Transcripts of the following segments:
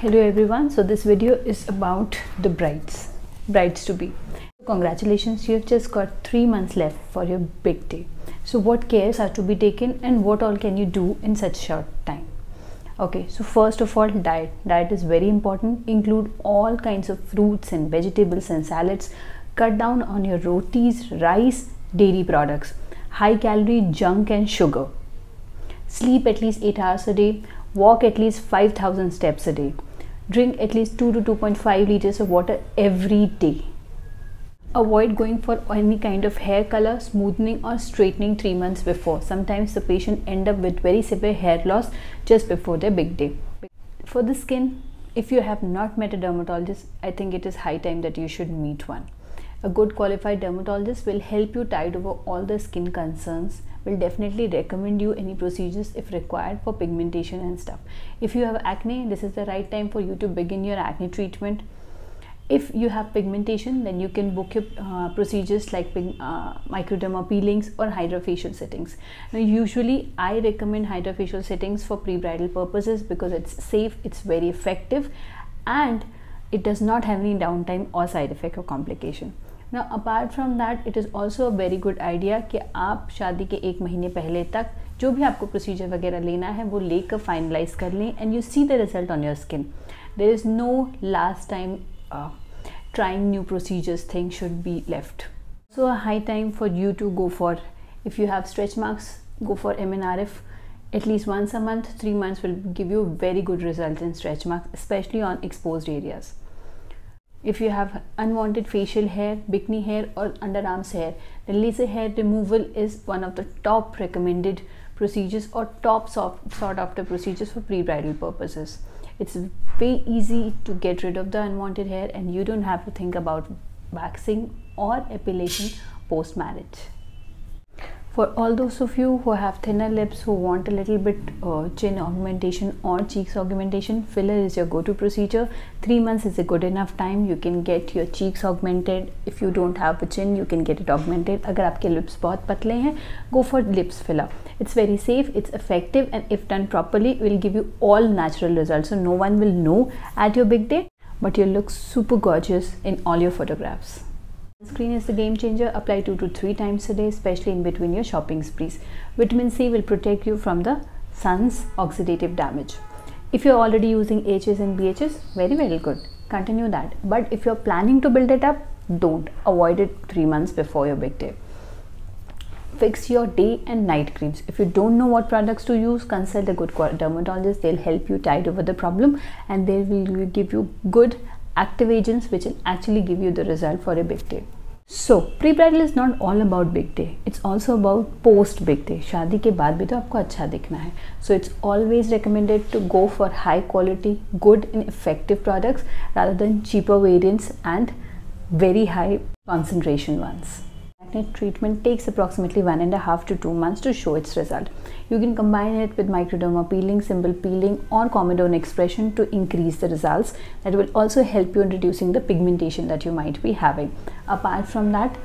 Hello everyone, so this video is about the brides to be. Congratulations, you have just got 3 months left for your big day. So what cares are to be taken and what all can you do in such short time? Okay, so first of all, diet is very important. Include all kinds of fruits and vegetables and salads. Cut down on your rotis, rice, dairy products, high calorie junk and sugar. Sleep at least 8 hours a day. Walk at least 5,000 steps a day. Drink at least 2 to 2.5 liters of water every day. Avoid going for any kind of hair color, smoothing or straightening 3 months before. Sometimes the patient end up with very severe hair loss just before their big day. For the skin, if you have not met a dermatologist, I think it is high time that you should meet one. A good qualified dermatologist will help you tide over all the skin concerns, will definitely recommend you any procedures if required for pigmentation and stuff. If you have acne, this is the right time for you to begin your acne treatment. If you have pigmentation, then you can book your procedures like microderma peelings or hydrofacial settings. Now usually I recommend hydrofacial settings for pre-bridal purposes because it's safe, it's very effective and it does not have any downtime or side effect or complication. Now apart from that, it is also a very good idea कि आप शादी के 1 महीने पहले तक जो भी आपको प्रोसीजर वगैरह लेना है वो लेकर फाइनलाइज कर लें and you see the result on your skin. There is no last time trying new procedures thing should be left. So a high time for you to go for, if you have stretch marks, go for MNRF at least once a month. 3 months will give you very good result in stretch marks, especially on exposed areas. If you have unwanted facial hair, bikini hair or underarms hair, then laser hair removal is one of the top recommended procedures or top sought after procedures for pre-bridal purposes. It's very easy to get rid of the unwanted hair and you don't have to think about waxing or epilation post-marriage. For all those of you who have thinner lips, who want a little bit chin augmentation or cheeks augmentation, filler is your go-to procedure. 3 months is a good enough time. You can get your cheeks augmented. If you don't have a chin, you can get it augmented. अगर आपके lips बहुत पतले हैं, go for lips filler. It's very safe, it's effective, and if done properly, it will give you all natural results. So no one will know at your big day, but you'll look super gorgeous in all your photographs. Sunscreen is the game changer. Apply 2 to 3 times a day, especially in between your shopping sprees. Vitamin C will protect you from the sun's oxidative damage. If you're already using HS and BHS, very good. Continue that. But if you're planning to build it up, don't. Avoid it 3 months before your big day. Fix your day and night creams. If you don't know what products to use, consult a good dermatologist. They'll help you tide over the problem and they will give you good active agents which will actually give you the result for a big day. So pre-bridal is not all about big day, it's also about post big day. शादी के बाद भी तो आपको अच्छा दिखना है. So it's always recommended to go for high quality, good and effective products rather than cheaper variants and very high concentration ones. Acne treatment takes approximately 1.5 to 2 months to show its result. You can combine it with microderma peeling, simple peeling or comedone expression to increase the results. That will also help you in reducing the pigmentation that you might be having. Apart from that,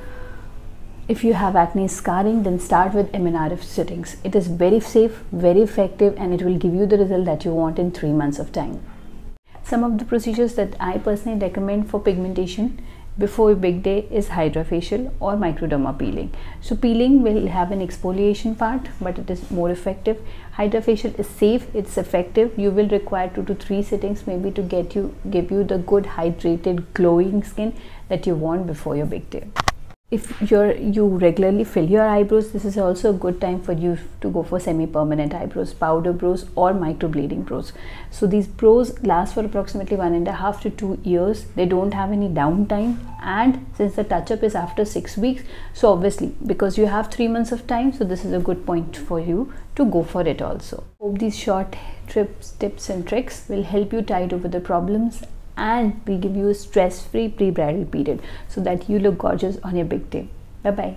if you have acne scarring, then start with MNRF settings. It is very safe, very effective and it will give you the result that you want in 3 months of time. Some of the procedures that I personally recommend for pigmentation before big day is hydrofacial or microderma peeling. So peeling will have an exfoliation part, but it is more effective. Hydrofacial is safe, it's effective. You will require 2 to 3 sittings maybe to give you the good hydrated glowing skin that you want before your big day. If you regularly fill your eyebrows, this is also a good time for you to go for semi-permanent eyebrows, powder brows or microblading brows. So these brows last for approximately 1.5 to 2 years. They don't have any downtime and since the touch-up is after 6 weeks, so obviously because you have 3 months of time, so this is a good point for you to go for it also. Hope these short tips and tricks will help you tide over the problems and will give you a stress-free pre-bridal period so that you look gorgeous on your big day. Bye-bye.